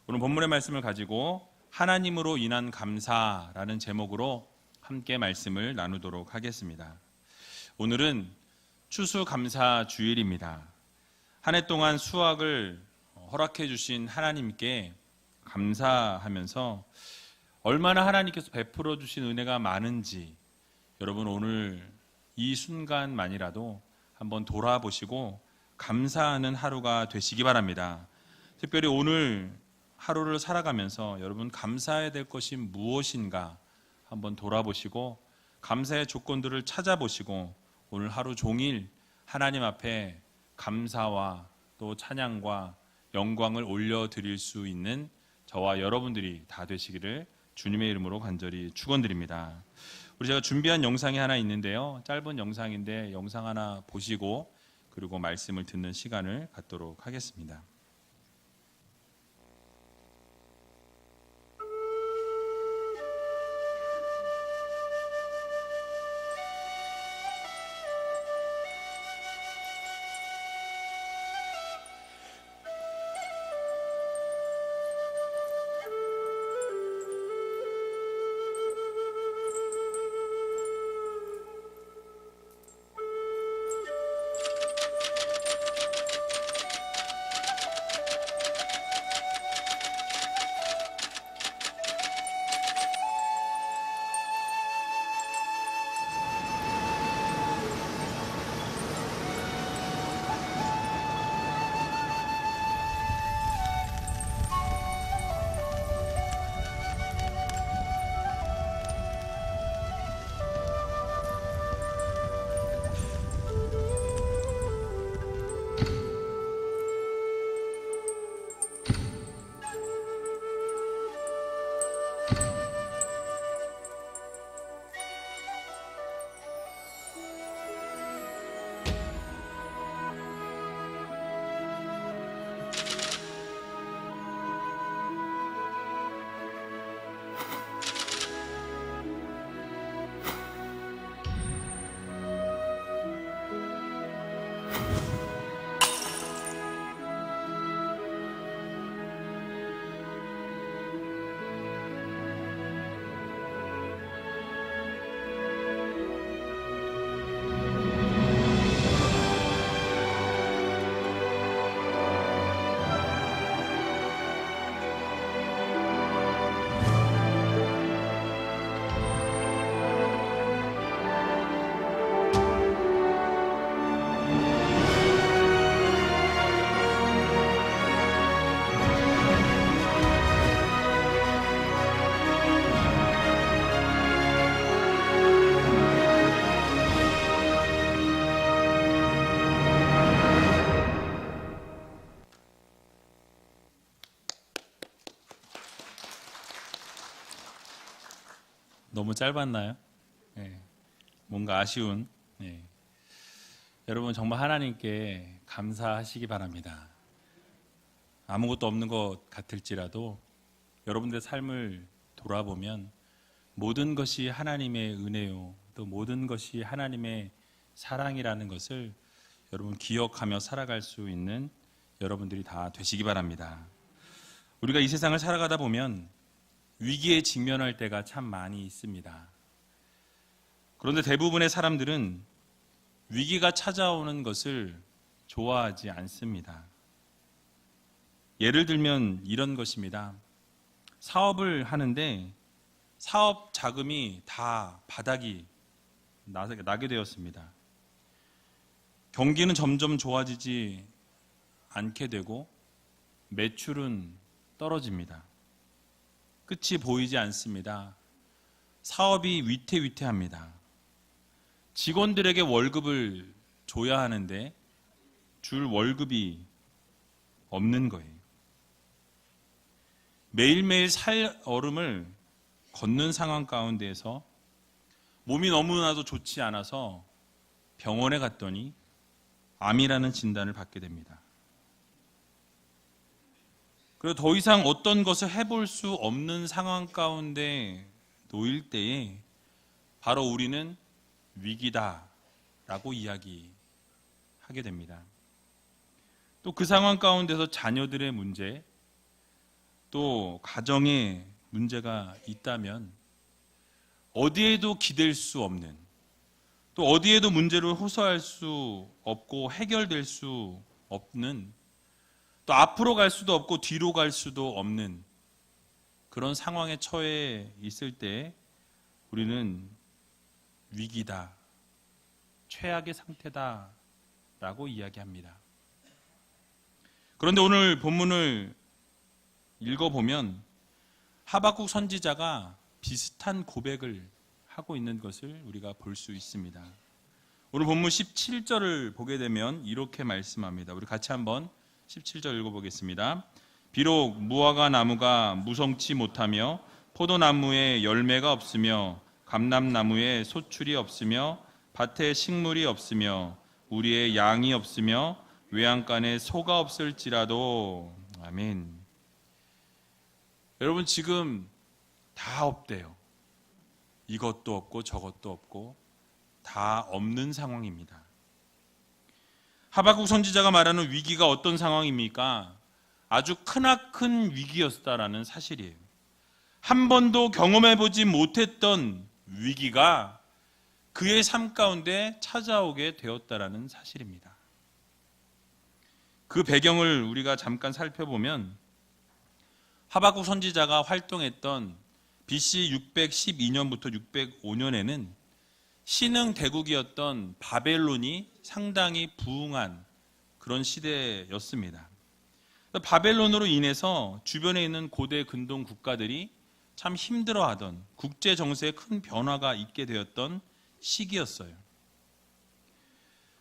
오늘 본문의 말씀을 가지고 하나님으로 인한 감사라는 제목으로 함께 말씀을 나누도록 하겠습니다. 오늘은 추수감사 주일입니다. 한 해 동안 수확을 허락해 주신 하나님께 감사하면서 얼마나 하나님께서 베풀어 주신 은혜가 많은지 여러분 오늘 이 순간만이라도 한번 돌아보시고 감사하는 하루가 되시기 바랍니다. 특별히 오늘 하루를 살아가면서 여러분 감사해야 될 것이 무엇인가 한번 돌아보시고 감사의 조건들을 찾아보시고 오늘 하루 종일 하나님 앞에 감사와 또 찬양과 영광을 올려드릴 수 있는 저와 여러분들이 다 되시기를 주님의 이름으로 간절히 축원드립니다. 우리 제가 준비한 영상이 하나 있는데요. 짧은 영상인데 영상 하나 보시고 그리고 말씀을 듣는 시간을 갖도록 하겠습니다. 너무 짧았나요? 네, 뭔가 아쉬운. 네. 여러분 정말 하나님께 감사하시기 바랍니다. 아무것도 없는 것 같을지라도 여러분들의 삶을 돌아보면 모든 것이 하나님의 은혜요, 또 모든 것이 하나님의 사랑이라는 것을 여러분 기억하며 살아갈 수 있는 여러분들이 다 되시기 바랍니다. 우리가 이 세상을 살아가다 보면 위기에 직면할 때가 참 많이 있습니다. 그런데 대부분의 사람들은 위기가 찾아오는 것을 좋아하지 않습니다. 예를 들면 이런 것입니다. 사업을 하는데 사업 자금이 다 바닥이 나게 되었습니다. 경기는 점점 좋아지지 않게 되고 매출은 떨어집니다. 끝이 보이지 않습니다. 사업이 위태위태합니다. 직원들에게 월급을 줘야 하는데 줄 월급이 없는 거예요. 매일매일 살얼음을 걷는 상황 가운데에서 몸이 너무나도 좋지 않아서 병원에 갔더니 암이라는 진단을 받게 됩니다. 그리고 더 이상 어떤 것을 해볼 수 없는 상황 가운데 놓일 때에 바로 우리는 위기다라고 이야기하게 됩니다. 또 그 상황 가운데서 자녀들의 문제, 또 가정에 문제가 있다면 어디에도 기댈 수 없는, 또 어디에도 문제를 호소할 수 없고 해결될 수 없는, 또 앞으로 갈 수도 없고 뒤로 갈 수도 없는 그런 상황에 처해 있을 때 우리는 위기다, 최악의 상태다 라고 이야기합니다. 그런데 오늘 본문을 읽어보면 하박국 선지자가 비슷한 고백을 하고 있는 것을 우리가 볼 수 있습니다. 오늘 본문 17절을 보게 되면 이렇게 말씀합니다. 우리 같이 한번 17절 읽어보겠습니다. 비록 무화과 나무가 무성치 못하며 포도나무에 열매가 없으며 감람나무에 소출이 없으며 밭에 식물이 없으며 우리의 양이 없으며 외양간에 소가 없을지라도. 아멘. 여러분, 지금 다 없대요. 이것도 없고 저것도 없고 다 없는 상황입니다. 하박국 선지자가 말하는 위기가 어떤 상황입니까? 아주 크나큰 위기였다라는 사실이에요. 한 번도 경험해보지 못했던 위기가 그의 삶 가운데 찾아오게 되었다라는 사실입니다. 그 배경을 우리가 잠깐 살펴보면 하박국 선지자가 활동했던 BC 612년부터 605년에는 신흥 대국이었던 바벨론이 상당히 부흥한 그런 시대였습니다. 바벨론으로 인해서 주변에 있는 고대 근동 국가들이 참 힘들어하던, 국제 정세에 큰 변화가 있게 되었던 시기였어요.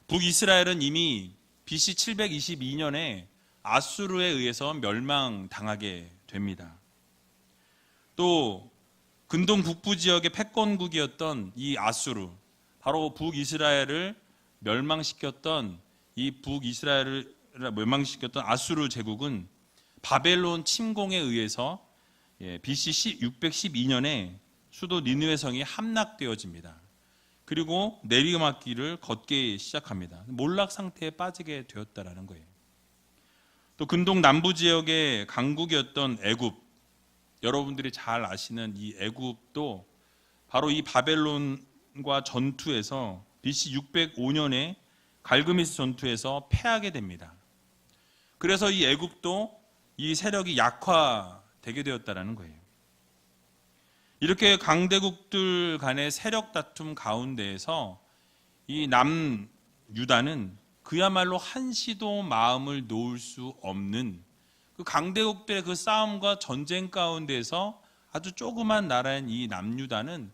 북이스라엘은 이미 BC 722년에 아수르에 의해서 멸망당하게 됩니다. 또 근동 북부 지역의 패권국이었던 이 아수르, 바로 북이스라엘을 멸망시켰던 이 북이스라엘을 멸망시켰던 아수르 제국은 바벨론 침공에 의해서 BC 612년에 수도 니느웨 성이 함락되어집니다. 그리고 내리막길을 걷기 시작합니다. 몰락 상태에 빠지게 되었다라는 거예요. 또 근동 남부 지역의 강국이었던 애굽, 여러분들이 잘 아시는 이 애굽도 바로 이 바벨론과 전투에서 BC 605년에 갈그미스 전투에서 패하게 됩니다. 그래서 이 애굽도 이 세력이 약화되게 되었다는 거예요. 이렇게 강대국들 간의 세력 다툼 가운데에서 이 남유다는 그야말로 한시도 마음을 놓을 수 없는 그 강대국들의 그 싸움과 전쟁 가운데서 아주 조그만 나라인 이 남유다는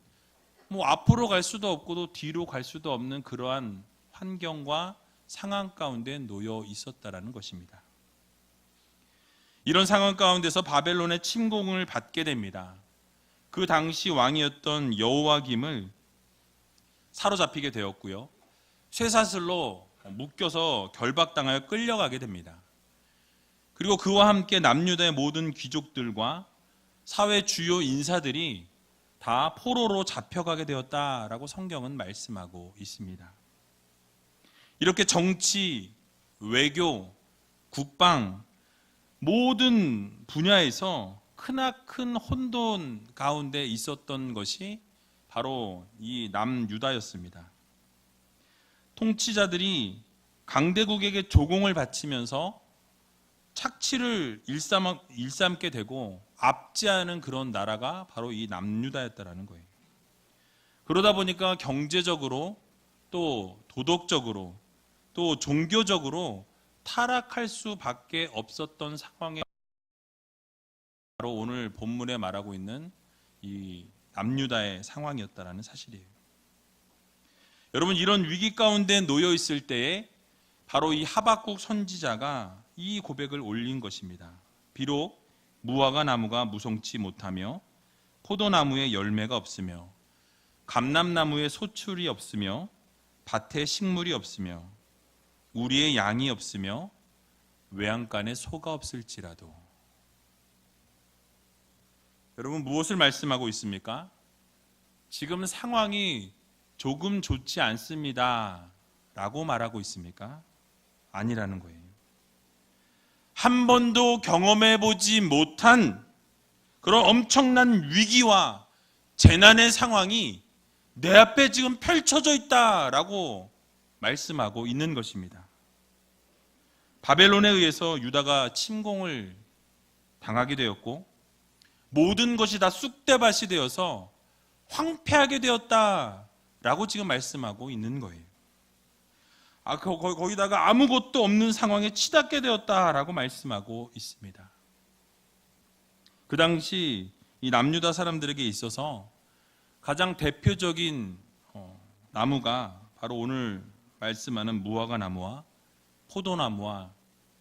뭐 앞으로 갈 수도 없고 또 뒤로 갈 수도 없는 그러한 환경과 상황 가운데 놓여 있었다라는 것입니다. 이런 상황 가운데서 바벨론의 침공을 받게 됩니다. 그 당시 왕이었던 여호와김을 사로잡히게 되었고요. 쇠사슬로 묶여서 결박당하여 끌려가게 됩니다. 그리고 그와 함께 남유다의 모든 귀족들과 사회 주요 인사들이 다 포로로 잡혀가게 되었다라고 성경은 말씀하고 있습니다. 이렇게 정치, 외교, 국방 모든 분야에서 크나큰 혼돈 가운데 있었던 것이 바로 이 남유다였습니다. 통치자들이 강대국에게 조공을 바치면서 착취를 일삼게 되고 압제하는 그런 나라가 바로 이 남유다였다라는 거예요. 그러다 보니까 경제적으로 또 도덕적으로 또 종교적으로 타락할 수밖에 없었던 상황에 바로 오늘 본문에 말하고 있는 이 남유다의 상황이었다라는 사실이에요. 여러분, 이런 위기 가운데 놓여 있을 때에 바로 이 하박국 선지자가 이 고백을 올린 것입니다. 비록 무화과 나무가 무성치 못하며 포도나무에 열매가 없으며 감람나무에 소출이 없으며 밭에 식물이 없으며 우리의 양이 없으며 외양간에 소가 없을지라도. 여러분, 무엇을 말씀하고 있습니까? 지금 상황이 조금 좋지 않습니다 라고 말하고 있습니까? 아니라는 거예요. 한 번도 경험해보지 못한 그런 엄청난 위기와 재난의 상황이 내 앞에 지금 펼쳐져 있다라고 말씀하고 있는 것입니다. 바벨론에 의해서 유다가 침공을 당하게 되었고 모든 것이 다 쑥대밭이 되어서 황폐하게 되었다라고 지금 말씀하고 있는 거예요. 거기다가 아무것도 없는 상황에 치닫게 되었다라고 말씀하고 있습니다. 그 당시 이 남유다 사람들에게 있어서 가장 대표적인 나무가 바로 오늘 말씀하는 무화과 나무와 포도나무와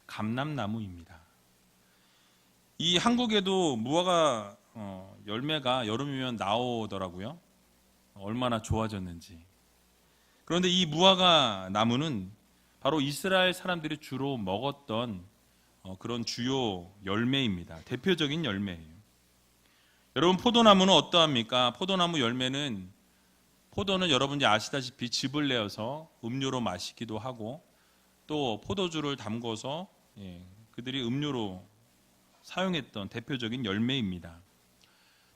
감람나무입니다. 이 한국에도 무화과 열매가 여름이면 나오더라고요. 얼마나 좋아졌는지. 그런데 이 무화과 나무는 바로 이스라엘 사람들이 주로 먹었던 그런 주요 열매입니다. 대표적인 열매예요. 여러분, 포도나무는 어떠합니까? 포도나무 열매는, 포도는 여러분이 아시다시피 즙을 내어서 음료로 마시기도 하고 또 포도주를 담궈서 그들이 음료로 사용했던 대표적인 열매입니다.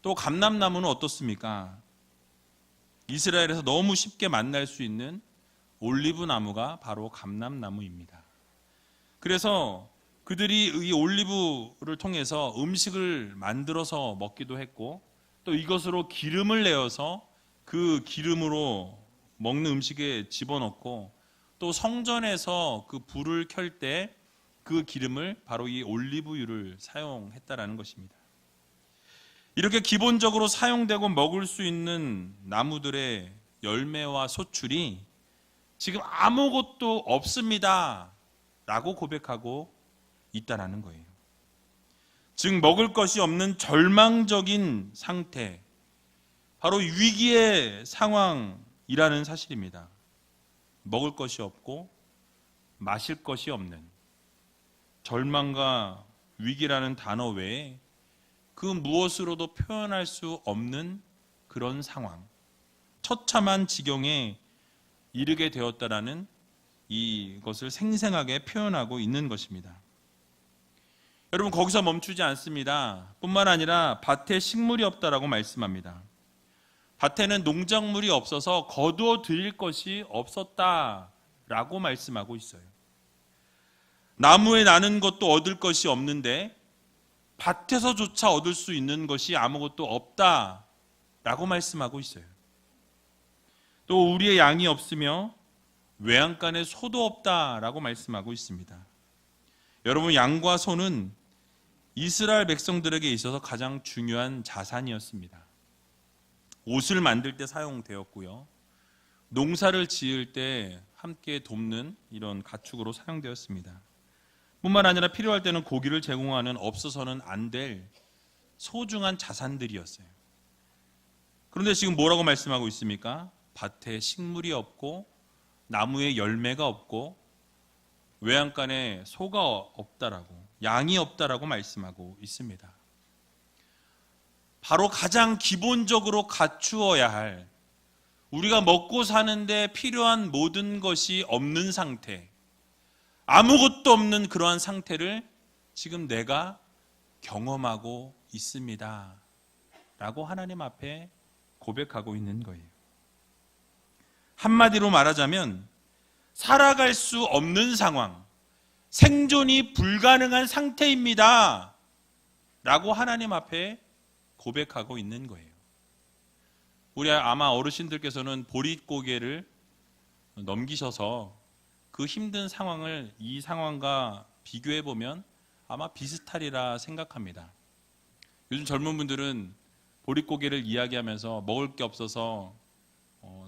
또 감람나무는 어떻습니까? 이스라엘에서 너무 쉽게 만날 수 있는 올리브 나무가 바로 감람나무입니다. 그래서 그들이 이 올리브를 통해서 음식을 만들어서 먹기도 했고 또 이것으로 기름을 내어서 그 기름으로 먹는 음식에 집어넣고 또 성전에서 그 불을 켤 때 그 기름을 바로 이 올리브유를 사용했다라는 것입니다. 이렇게 기본적으로 사용되고 먹을 수 있는 나무들의 열매와 소출이 지금 아무것도 없습니다 라고 고백하고 있다라는 거예요. 즉 먹을 것이 없는 절망적인 상태, 바로 위기의 상황이라는 사실입니다. 먹을 것이 없고 마실 것이 없는, 절망과 위기라는 단어 외에 그 무엇으로도 표현할 수 없는 그런 상황, 처참한 지경에 이르게 되었다라는 이것을 생생하게 표현하고 있는 것입니다. 여러분, 거기서 멈추지 않습니다. 뿐만 아니라 밭에 식물이 없다라고 말씀합니다. 밭에는 농작물이 없어서 거두어 드릴 것이 없었다라고 말씀하고 있어요. 나무에 나는 것도 얻을 것이 없는데 밭에서조차 얻을 수 있는 것이 아무것도 없다라고 말씀하고 있어요. 또 우리의 양이 없으며 외양간에 소도 없다라고 말씀하고 있습니다. 여러분, 양과 소는 이스라엘 백성들에게 있어서 가장 중요한 자산이었습니다. 옷을 만들 때 사용되었고요. 농사를 지을 때 함께 돕는 이런 가축으로 사용되었습니다. 뿐만 아니라 필요할 때는 고기를 제공하는 없어서는 안 될 소중한 자산들이었어요. 그런데 지금 뭐라고 말씀하고 있습니까? 밭에 식물이 없고 나무에 열매가 없고 외양간에 소가 없다라고, 양이 없다라고 말씀하고 있습니다. 바로 가장 기본적으로 갖추어야 할, 우리가 먹고 사는데 필요한 모든 것이 없는 상태, 아무것도 없는 그러한 상태를 지금 내가 경험하고 있습니다 라고 하나님 앞에 고백하고 있는 거예요. 한마디로 말하자면 살아갈 수 없는 상황, 생존이 불가능한 상태입니다 라고 하나님 앞에 고백하고 있는 거예요. 우리 아마 어르신들께서는 보릿고개를 넘기셔서 그 힘든 상황을 이 상황과 비교해 보면 아마 비슷하리라 생각합니다. 요즘 젊은 분들은 보릿고개를 이야기하면서 먹을 게 없어서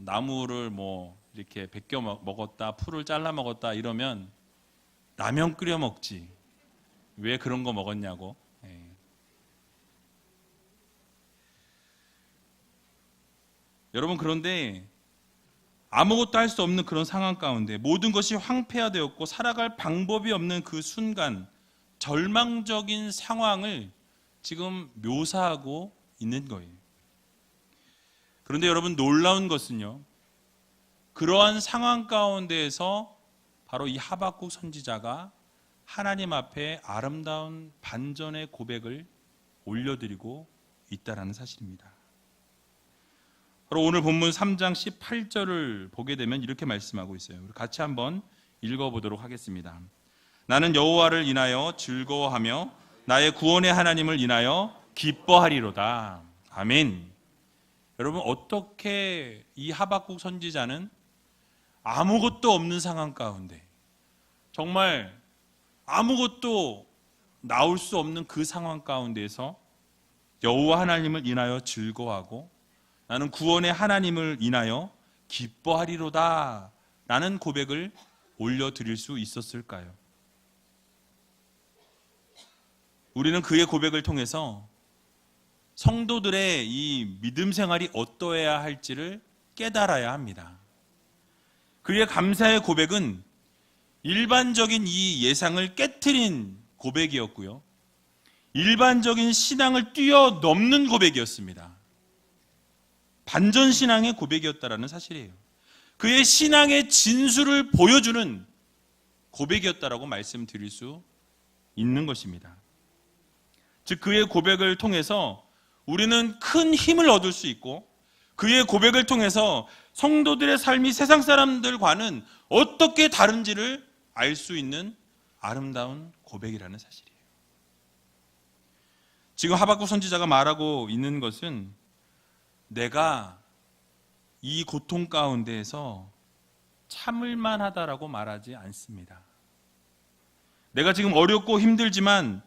나무를 이렇게 베껴 먹었다, 풀을 잘라 먹었다 이러면 라면 끓여 먹지 왜 그런 거 먹었냐고. 여러분, 그런데 아무것도 할 수 없는 그런 상황 가운데 모든 것이 황폐화되었고 살아갈 방법이 없는 그 순간, 절망적인 상황을 지금 묘사하고 있는 거예요. 그런데 여러분, 놀라운 것은요, 그러한 상황 가운데에서 바로 이 하박국 선지자가 하나님 앞에 아름다운 반전의 고백을 올려드리고 있다라는 사실입니다. 바로 오늘 본문 3장 18절을 보게 되면 이렇게 말씀하고 있어요. 우리 같이 한번 읽어보도록 하겠습니다. 나는 여호와를 인하여 즐거워하며 나의 구원의 하나님을 인하여 기뻐하리로다. 아멘. 여러분, 어떻게 이 하박국 선지자는 아무것도 없는 상황 가운데, 정말 아무것도 나올 수 없는 그 상황 가운데에서 여호와 하나님을 인하여 즐거워하고 나는 구원의 하나님을 인하여 기뻐하리로다 라는 고백을 올려드릴 수 있었을까요? 우리는 그의 고백을 통해서 성도들의 이 믿음 생활이 어떠해야 할지를 깨달아야 합니다. 그의 감사의 고백은 일반적인 이 예상을 깨트린 고백이었고요, 일반적인 신앙을 뛰어넘는 고백이었습니다. 반전신앙의 고백이었다라는 사실이에요. 그의 신앙의 진수를 보여주는 고백이었다라고 말씀드릴 수 있는 것입니다. 즉, 그의 고백을 통해서 우리는 큰 힘을 얻을 수 있고, 그의 고백을 통해서 성도들의 삶이 세상 사람들과는 어떻게 다른지를 알 수 있는 아름다운 고백이라는 사실이에요. 지금 하박국 선지자가 말하고 있는 것은 내가 이 고통 가운데에서 참을만 하다라고 말하지 않습니다. 내가 지금 어렵고 힘들지만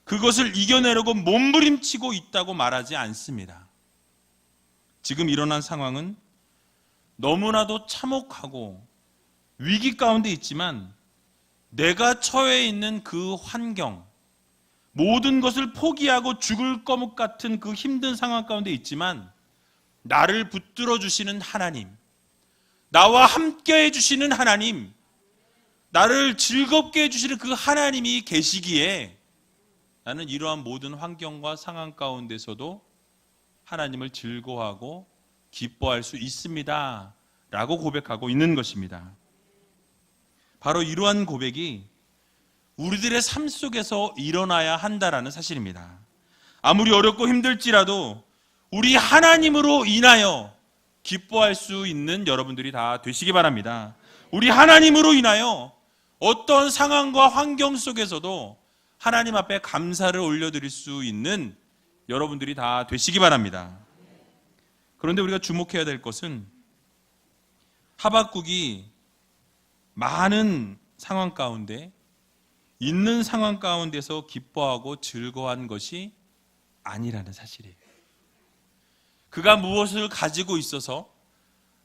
그것을 이겨내려고 몸부림치고 있다고 말하지 않습니다. 지금 일어난 상황은 너무나도 참혹하고 위기 가운데 있지만 내가 처해 있는 그 환경, 모든 것을 포기하고 죽을 거목 같은 그 힘든 상황 가운데 있지만 나를 붙들어 주시는 하나님, 나와 함께 해주시는 하나님, 나를 즐겁게 해주시는 그 하나님이 계시기에 나는 이러한 모든 환경과 상황 가운데서도 하나님을 즐거워하고 기뻐할 수 있습니다 라고 고백하고 있는 것입니다. 바로 이러한 고백이 우리들의 삶 속에서 일어나야 한다라는 사실입니다. 아무리 어렵고 힘들지라도 우리 하나님으로 인하여 기뻐할 수 있는 여러분들이 다 되시기 바랍니다. 우리 하나님으로 인하여 어떤 상황과 환경 속에서도 하나님 앞에 감사를 올려드릴 수 있는 여러분들이 다 되시기 바랍니다. 그런데 우리가 주목해야 될 것은 하박국이 많은 상황 가운데, 있는 상황 가운데서 기뻐하고 즐거워한 것이 아니라는 사실이에요. 그가 무엇을 가지고 있어서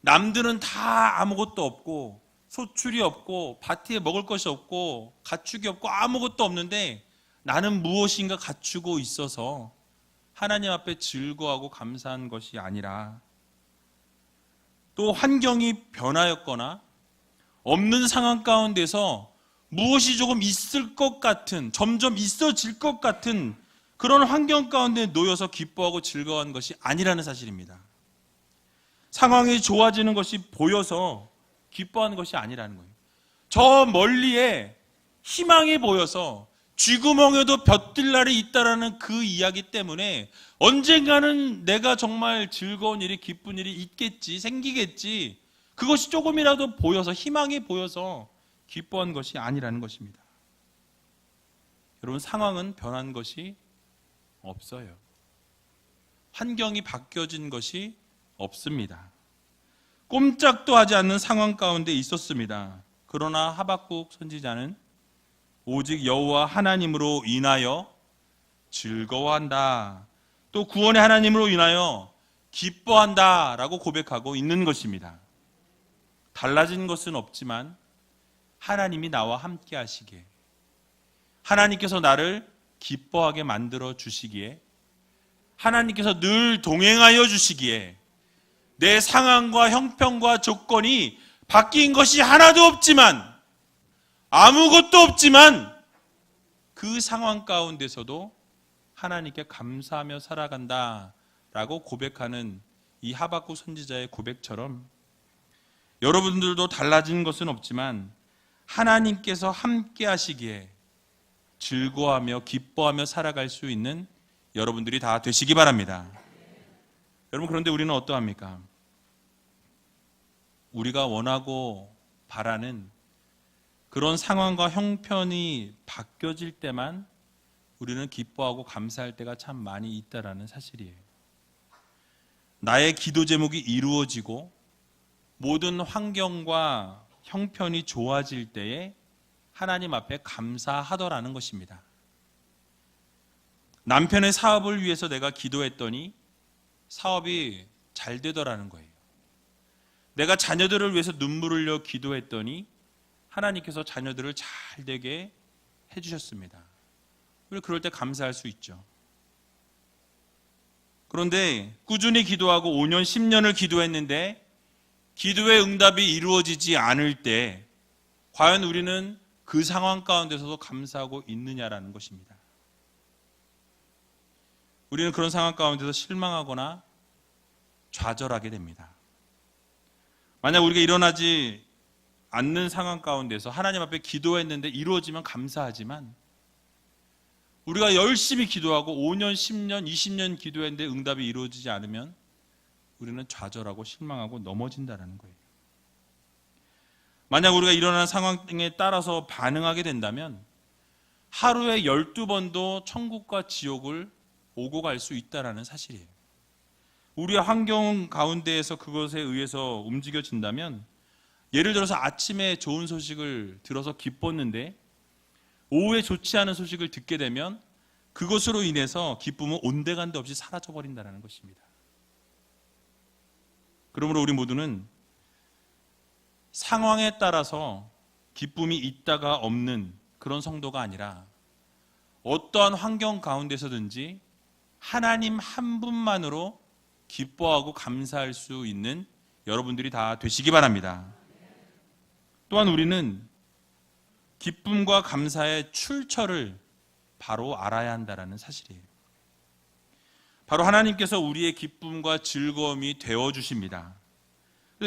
남들은 다 아무것도 없고 소출이 없고 밭에 먹을 것이 없고 가축이 없고 아무것도 없는데 나는 무엇인가 갖추고 있어서 하나님 앞에 즐거워하고 감사한 것이 아니라, 또 환경이 변하였거나 없는 상황 가운데서 무엇이 조금 있을 것 같은, 점점 있어질 것 같은 그런 환경 가운데 놓여서 기뻐하고 즐거워한 것이 아니라는 사실입니다. 상황이 좋아지는 것이 보여서 기뻐하는 것이 아니라는 거예요. 저 멀리에 희망이 보여서 쥐구멍에도 볕들 날이 있다라는 그 이야기 때문에 언젠가는 내가 정말 즐거운 일이, 기쁜 일이 있겠지, 생기겠지, 그것이 조금이라도 보여서, 희망이 보여서 기뻐한 것이 아니라는 것입니다. 여러분, 상황은 변한 것이 없어요. 환경이 바뀌어진 것이 없습니다. 꼼짝도 하지 않는 상황 가운데 있었습니다. 그러나 하박국 선지자는 오직 여호와 하나님으로 인하여 즐거워한다, 또 구원의 하나님으로 인하여 기뻐한다 라고 고백하고 있는 것입니다. 달라진 것은 없지만 하나님이 나와 함께 하시기에, 하나님께서 나를 기뻐하게 만들어 주시기에, 하나님께서 늘 동행하여 주시기에, 내 상황과 형편과 조건이 바뀐 것이 하나도 없지만, 아무것도 없지만 그 상황 가운데서도 하나님께 감사하며 살아간다 라고 고백하는 이 하박국 선지자의 고백처럼 여러분들도 달라진 것은 없지만 하나님께서 함께 하시기에 즐거워하며 기뻐하며 살아갈 수 있는 여러분들이 다 되시기 바랍니다. 여러분, 그런데 우리는 어떠합니까? 우리가 원하고 바라는 그런 상황과 형편이 바뀌어질 때만 우리는 기뻐하고 감사할 때가 참 많이 있다라는 사실이에요. 나의 기도 제목이 이루어지고 모든 환경과 형편이 좋아질 때에 하나님 앞에 감사하더라는 것입니다. 남편의 사업을 위해서 내가 기도했더니 사업이 잘 되더라는 거예요. 내가 자녀들을 위해서 눈물을 흘려 기도했더니 하나님께서 자녀들을 잘 되게 해주셨습니다. 우리 그럴 때 감사할 수 있죠. 그런데 꾸준히 기도하고 5년, 10년을 기도했는데 기도의 응답이 이루어지지 않을 때 과연 우리는 그 상황 가운데서도 감사하고 있느냐라는 것입니다. 우리는 그런 상황 가운데서 실망하거나 좌절하게 됩니다. 만약 우리가 일어나지 않는 상황 가운데서 하나님 앞에 기도했는데 이루어지면 감사하지만 우리가 열심히 기도하고 5년, 10년, 20년 기도했는데 응답이 이루어지지 않으면 우리는 좌절하고 실망하고 넘어진다는 거예요. 만약 우리가 일어나는 상황에 따라서 반응하게 된다면 하루에 12번도 천국과 지옥을 오고 갈 수 있다는 사실이에요. 우리의 환경 가운데에서 그것에 의해서 움직여진다면 예를 들어서 아침에 좋은 소식을 들어서 기뻤는데 오후에 좋지 않은 소식을 듣게 되면 그것으로 인해서 기쁨은 온데간데 없이 사라져버린다는 것입니다. 그러므로 우리 모두는 상황에 따라서 기쁨이 있다가 없는 그런 성도가 아니라 어떠한 환경 가운데서든지 하나님 한 분만으로 기뻐하고 감사할 수 있는 여러분들이 다 되시기 바랍니다. 또한 우리는 기쁨과 감사의 출처를 바로 알아야 한다는 사실이에요. 바로 하나님께서 우리의 기쁨과 즐거움이 되어주십니다.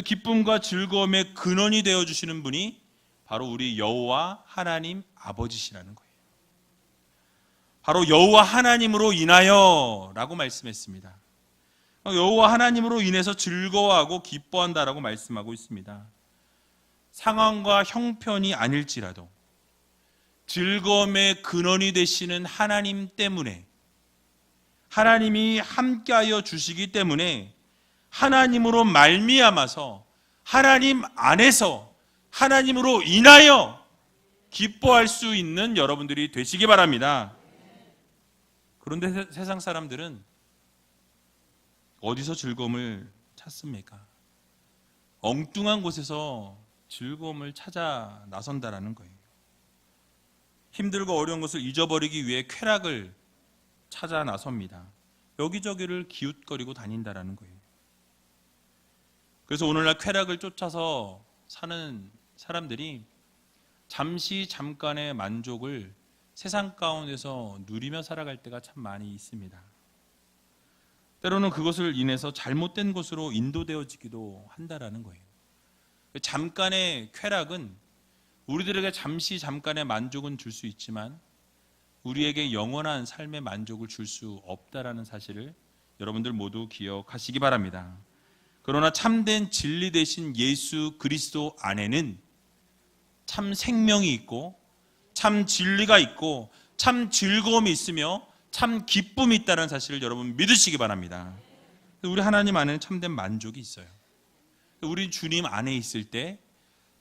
기쁨과 즐거움의 근원이 되어주시는 분이 바로 우리 여호와 하나님 아버지시라는 거예요. 바로 여호와 하나님으로 인하여 라고 말씀했습니다. 여호와 하나님으로 인해서 즐거워하고 기뻐한다라고 말씀하고 있습니다. 상황과 형편이 아닐지라도 즐거움의 근원이 되시는 하나님 때문에 하나님이 함께하여 주시기 때문에 하나님으로 말미암아서 하나님 안에서 하나님으로 인하여 기뻐할 수 있는 여러분들이 되시기 바랍니다. 그런데 세상 사람들은 어디서 즐거움을 찾습니까? 엉뚱한 곳에서 즐거움을 찾아 나선다라는 거예요. 힘들고 어려운 것을 잊어버리기 위해 쾌락을 찾아 나섭니다. 여기저기를 기웃거리고 다닌다라는 거예요. 그래서 오늘날 쾌락을 쫓아서 사는 사람들이 잠깐의 만족을 세상 가운데서 누리며 살아갈 때가 참 많이 있습니다. 때로는 그것을 인해서 잘못된 곳으로 인도되어지기도 한다라는 거예요. 잠깐의 쾌락은 우리들에게 잠깐의 만족은 줄 수 있지만 우리에게 영원한 삶의 만족을 줄 수 없다라는 사실을 여러분들 모두 기억하시기 바랍니다. 그러나 참된 진리 되신 예수 그리스도 안에는 참 생명이 있고 참 진리가 있고 참 즐거움이 있으며 참 기쁨이 있다는 사실을 여러분 믿으시기 바랍니다. 우리 하나님 안에는 참된 만족이 있어요. 우리 주님 안에 있을 때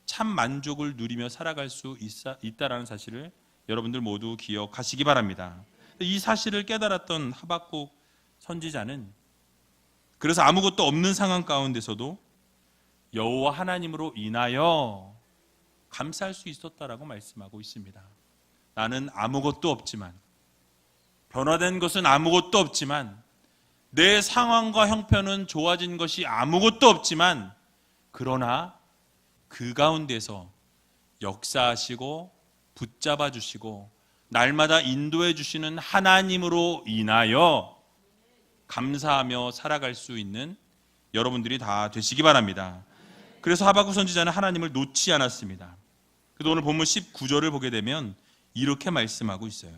참 만족을 누리며 살아갈 수 있다는 사실을 여러분들 모두 기억하시기 바랍니다. 이 사실을 깨달았던 하박국 선지자는 그래서 아무것도 없는 상황 가운데서도 여호와 하나님으로 인하여 감사할 수 있었다라고 말씀하고 있습니다. 나는 아무것도 없지만, 변화된 것은 아무것도 없지만, 내 상황과 형편은 좋아진 것이 아무것도 없지만, 그러나 그 가운데서 역사하시고 붙잡아 주시고 날마다 인도해 주시는 하나님으로 인하여 감사하며 살아갈 수 있는 여러분들이 다 되시기 바랍니다. 그래서 하박국 선지자는 하나님을 놓지 않았습니다. 그래서 오늘 본문 19절을 보게 되면 이렇게 말씀하고 있어요.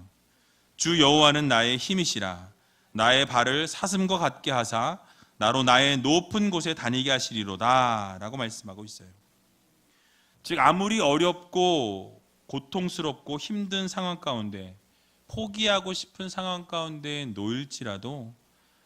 주 여호와는 나의 힘이시라. 나의 발을 사슴과 같게 하사 나로 나의 높은 곳에 다니게 하시리로다 라고 말씀하고 있어요. 즉 아무리 어렵고 고통스럽고 힘든 상황 가운데, 포기하고 싶은 상황 가운데 놓일지라도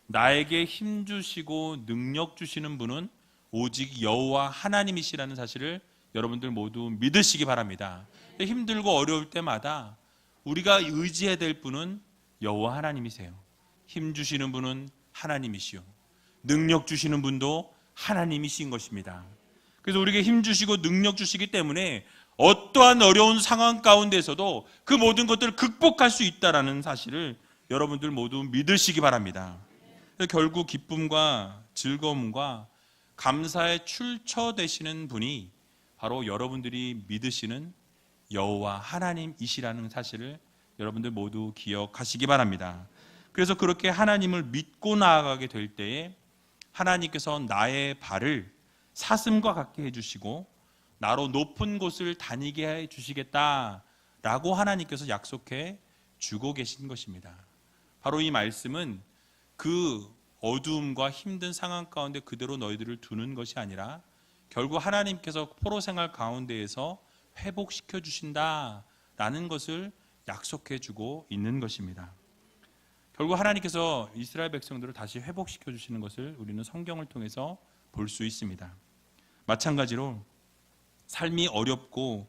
나에게 힘 주시고 능력 주시는 분은 오직 여호와 하나님이시라는 사실을 여러분들 모두 믿으시기 바랍니다. 힘들고 어려울 때마다 우리가 의지해야 될 분은 여호와 하나님이세요. 힘 주시는 분은 하나님이시요, 능력 주시는 분도 하나님이신 것입니다. 그래서 우리에게 힘 주시고 능력 주시기 때문에 어떠한 어려운 상황 가운데서도 그 모든 것들을 극복할 수 있다는 사실을 여러분들 모두 믿으시기 바랍니다. 결국 기쁨과 즐거움과 감사의 출처 되시는 분이 바로 여러분들이 믿으시는 여호와 하나님이시라는 사실을 여러분들 모두 기억하시기 바랍니다. 그래서 그렇게 하나님을 믿고 나아가게 될 때에 하나님께서 나의 발을 사슴과 같게 해주시고 나로 높은 곳을 다니게 해주시겠다라고 하나님께서 약속해 주고 계신 것입니다. 바로 이 말씀은 그 어두움과 힘든 상황 가운데 그대로 너희들을 두는 것이 아니라 결국 하나님께서 포로 생활 가운데에서 회복시켜 주신다라는 것을 약속해 주고 있는 것입니다. 결국 하나님께서 이스라엘 백성들을 다시 회복시켜 주시는 것을 우리는 성경을 통해서 볼 수 있습니다. 마찬가지로 삶이 어렵고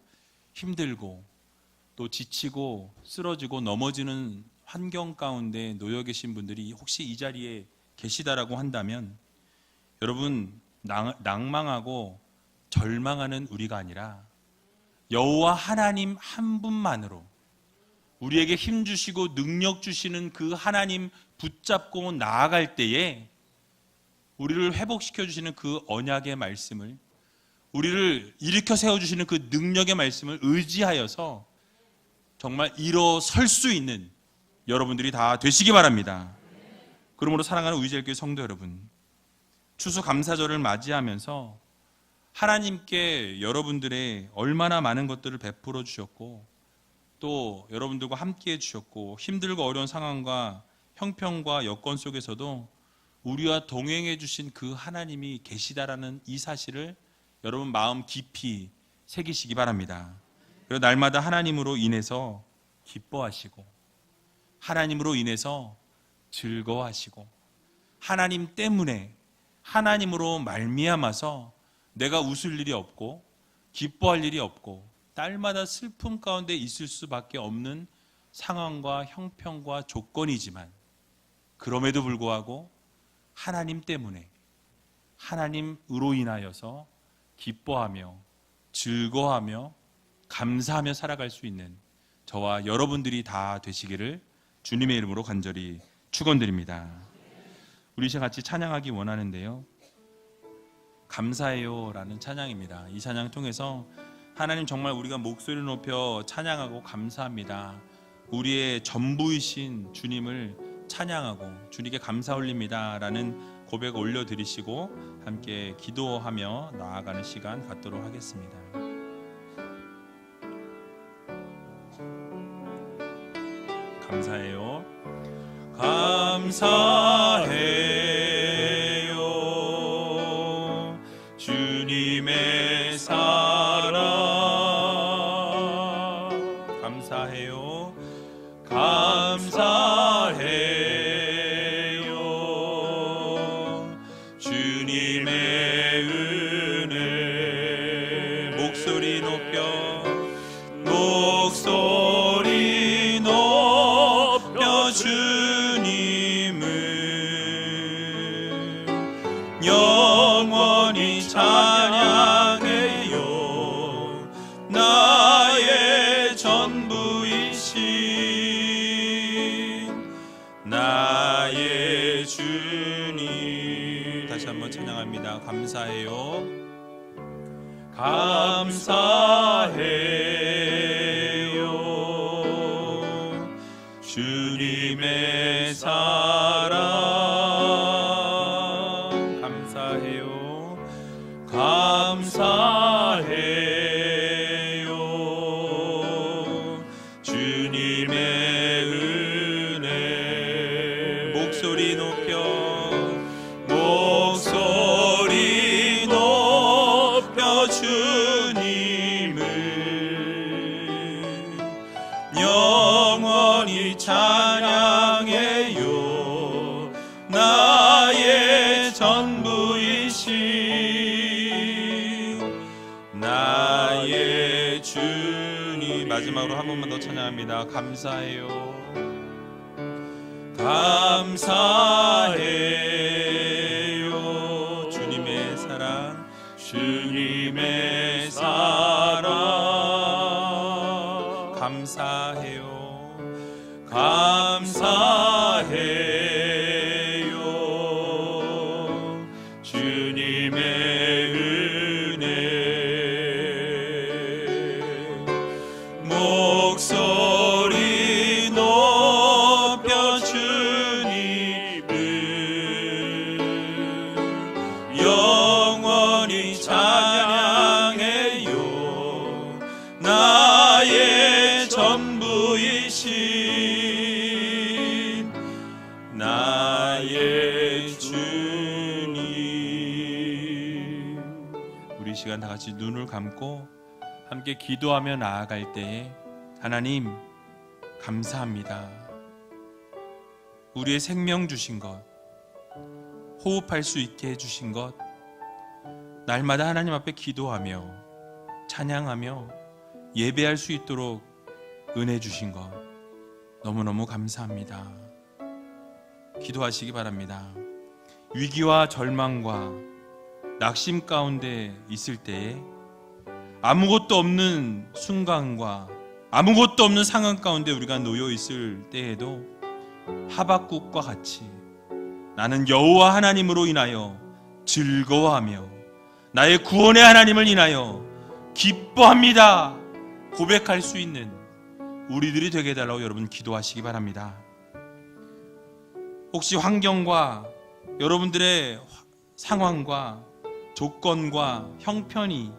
힘들고 또 지치고 쓰러지고 넘어지는 환경 가운데 놓여 계신 분들이 혹시 이 자리에 계시다라고 한다면, 여러분 낭망하고 절망하는 우리가 아니라 여호와 하나님 한 분만으로 우리에게 힘 주시고 능력 주시는 그 하나님 붙잡고 나아갈 때에 우리를 회복시켜 주시는 그 언약의 말씀을, 우리를 일으켜 세워주시는 그 능력의 말씀을 의지하여서 정말 일어설 수 있는 여러분들이 다 되시기 바랍니다. 그러므로 사랑하는 우이젤교회 성도 여러분, 추수감사절을 맞이하면서 하나님께 여러분들의 얼마나 많은 것들을 베풀어 주셨고 또 여러분들과 함께 해주셨고 힘들고 어려운 상황과 형편과 여건 속에서도 우리와 동행해 주신 그 하나님이 계시다라는 이 사실을 여러분 마음 깊이 새기시기 바랍니다. 그리고 날마다 하나님으로 인해서 기뻐하시고 하나님으로 인해서 즐거워하시고 하나님 때문에 하나님으로 말미암아서 내가 웃을 일이 없고 기뻐할 일이 없고 날마다 슬픔 가운데 있을 수밖에 없는 상황과 형편과 조건이지만 그럼에도 불구하고 하나님 때문에 하나님으로 인하여서 기뻐하며 즐거워하며 감사하며 살아갈 수 있는 저와 여러분들이 다 되시기를 주님의 이름으로 간절히 축원드립니다. 우리 이제 같이 찬양하기 원하는데요, 감사해요 라는 찬양입니다. 이 찬양 통해서 하나님 정말 우리가 목소리를 높여 찬양하고 감사합니다, 우리의 전부이신 주님을 찬양하고 주님께 감사 올립니다 라는 고백 올려드리시고 함께 기도하며 나아가는 시간 갖도록 하겠습니다. 감사해요. 감사해요 주님의 사랑, 감사해요 감사해요 주님의 은혜. 목소리 높여 주님을 영원히 찬양해요. 나의 전부이신 나의 주님. 다시 한번 찬양합니다. 감사해요. 감사해요 주님의 사랑. 감사해요. 감사해요 주님의 은혜. 목소리 영원히 찬양해요. 나의 전부이신 나의 주님. 마지막으로 한 번만 더 찬양합니다. 감사해요. 감사해요. 주님의 사랑, 주님의 사랑. 감사해요. 감사해요. 주님의 은혜. 목소리 높여 주님을 영원히 찬양해요. 나의 전부이신 나의 주님. 우리 시간 다 같이 눈을 감고 함께 기도하며 나아갈 때에 하나님 감사합니다. 우리의 생명 주신 것, 호흡할 수 있게 해주신 것, 날마다 하나님 앞에 기도하며 찬양하며 예배할 수 있도록 은혜 주신 것 너무너무 감사합니다. 기도하시기 바랍니다. 위기와 절망과 낙심 가운데 있을 때에 아무것도 없는 순간과 아무것도 없는 상황 가운데 우리가 놓여 있을 때에도 하박국과 같이 나는 여호와 하나님으로 인하여 즐거워하며 나의 구원의 하나님을 인하여 기뻐합니다 고백할 수 있는 우리들이 되게 해달라고 여러분 기도하시기 바랍니다. 혹시 환경과 여러분들의 상황과 조건과 형편이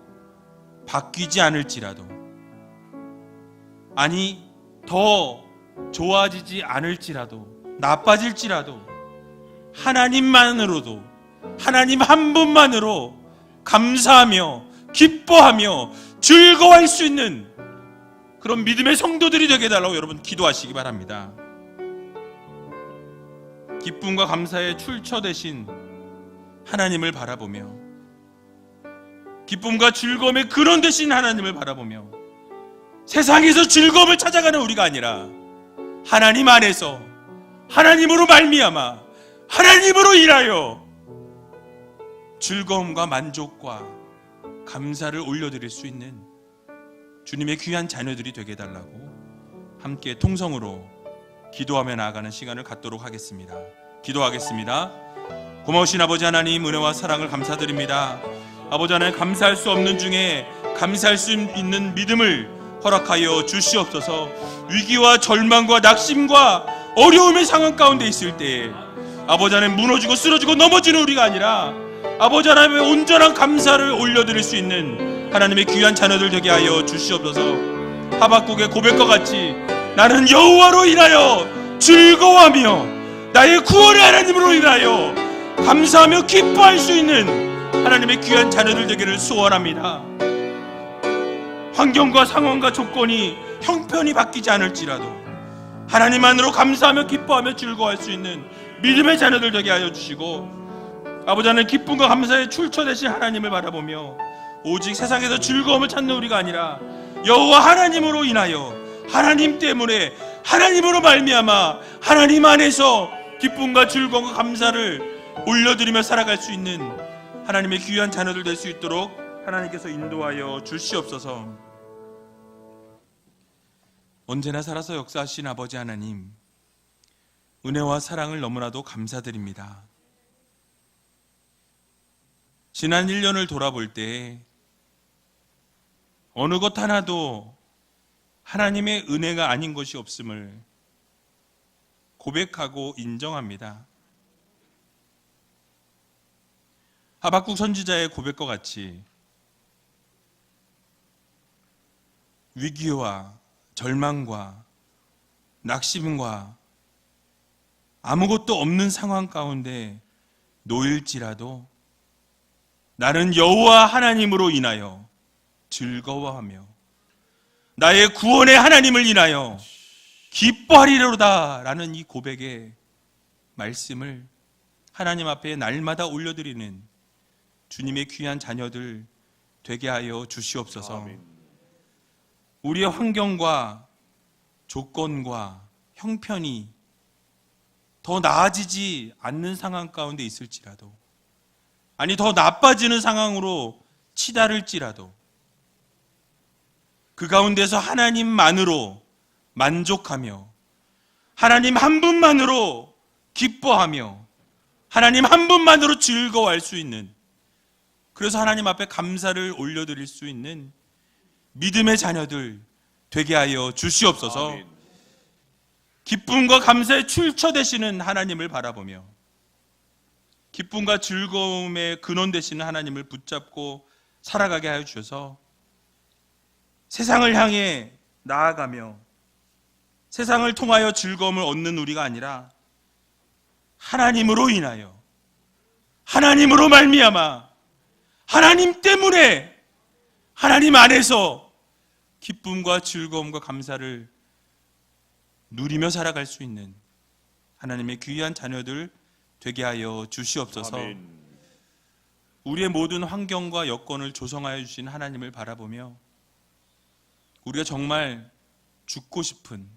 바뀌지 않을지라도, 아니 더 좋아지지 않을지라도, 나빠질지라도 하나님만으로도, 하나님 한 분만으로 감사하며 기뻐하며 즐거워할 수 있는 그런 믿음의 성도들이 되게 해달라고 여러분 기도하시기 바랍니다. 기쁨과 감사의 출처 되신 하나님을 바라보며, 기쁨과 즐거움의 근원 되신 하나님을 바라보며 세상에서 즐거움을 찾아가는 우리가 아니라 하나님 안에서 하나님으로 말미암아 하나님으로 인하여 즐거움과 만족과 감사를 올려드릴 수 있는 주님의 귀한 자녀들이 되게 해달라고 함께 통성으로 기도하며 나아가는 시간을 갖도록 하겠습니다. 기도하겠습니다. 고마우신 아버지 하나님, 은혜와 사랑을 감사드립니다. 아버지 하나님, 감사할 수 없는 중에 감사할 수 있는 믿음을 허락하여 주시옵소서. 위기와 절망과 낙심과 어려움의 상황 가운데 있을 때에 아버지 하나님, 무너지고 쓰러지고 넘어지는 우리가 아니라 아버지 하나님의 온전한 감사를 올려드릴 수 있는 하나님의 귀한 자녀들 되게 하여 주시옵소서. 하박국의 고백과 같이 나는 여호와로 인하여 즐거워하며 나의 구원의 하나님으로 인하여 감사하며 기뻐할 수 있는 하나님의 귀한 자녀들 되기를 소원합니다. 환경과 상황과 조건이 형편이 바뀌지 않을지라도 하나님 안으로 감사하며 기뻐하며 즐거워할 수 있는 믿음의 자녀들 되게 하여 주시고, 아버지 하나님, 기쁨과 감사의 출처 되신 하나님을 바라보며 오직 세상에서 즐거움을 찾는 우리가 아니라 여호와 하나님으로 인하여, 하나님 때문에, 하나님으로 말미암아 하나님 안에서 기쁨과 즐거움과 감사를 올려드리며 살아갈 수 있는 하나님의 귀한 자녀들 될 수 있도록 하나님께서 인도하여 주시옵소서. 언제나 살아서 역사하신 아버지 하나님, 은혜와 사랑을 너무나도 감사드립니다. 지난 1년을 돌아볼 때 어느 것 하나도 하나님의 은혜가 아닌 것이 없음을 고백하고 인정합니다. 하박국 선지자의 고백과 같이 위기와 절망과 낙심과 아무것도 없는 상황 가운데 놓일지라도 나는 여호와 하나님으로 인하여 즐거워하며 나의 구원의 하나님을 인하여 기뻐하리로다라는 이 고백의 말씀을 하나님 앞에 날마다 올려드리는 주님의 귀한 자녀들 되게 하여 주시옵소서. 아멘. 우리의 환경과 조건과 형편이 더 나아지지 않는 상황 가운데 있을지라도, 아니 더 나빠지는 상황으로 치달을지라도 그 가운데서 하나님만으로 만족하며 하나님 한 분만으로 기뻐하며 하나님 한 분만으로 즐거워할 수 있는, 그래서 하나님 앞에 감사를 올려드릴 수 있는 믿음의 자녀들 되게 하여 주시옵소서. 아멘. 기쁨과 감사의 출처 되시는 하나님을 바라보며 기쁨과 즐거움의 근원 되시는 하나님을 붙잡고 살아가게 하여 주셔서 세상을 향해 나아가며 세상을 통하여 즐거움을 얻는 우리가 아니라 하나님으로 인하여, 하나님으로 말미암아, 하나님 때문에, 하나님 안에서 기쁨과 즐거움과 감사를 누리며 살아갈 수 있는 하나님의 귀한 자녀들 되게 하여 주시옵소서. 아멘. 우리의 모든 환경과 여건을 조성하여 주신 하나님을 바라보며 우리가 정말 죽고 싶은,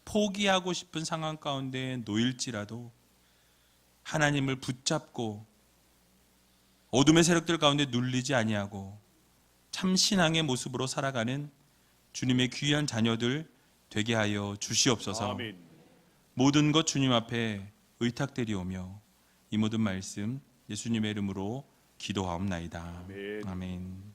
포기하고 싶은 상황 가운데 놓일지라도 하나님을 붙잡고 어둠의 세력들 가운데 눌리지 아니하고 참 신앙의 모습으로 살아가는 주님의 귀한 자녀들 되게 하여 주시옵소서. 아멘. 모든 것 주님 앞에 의탁드리오며 이 모든 말씀 예수님의 이름으로 기도하옵나이다. 아멘. 아멘.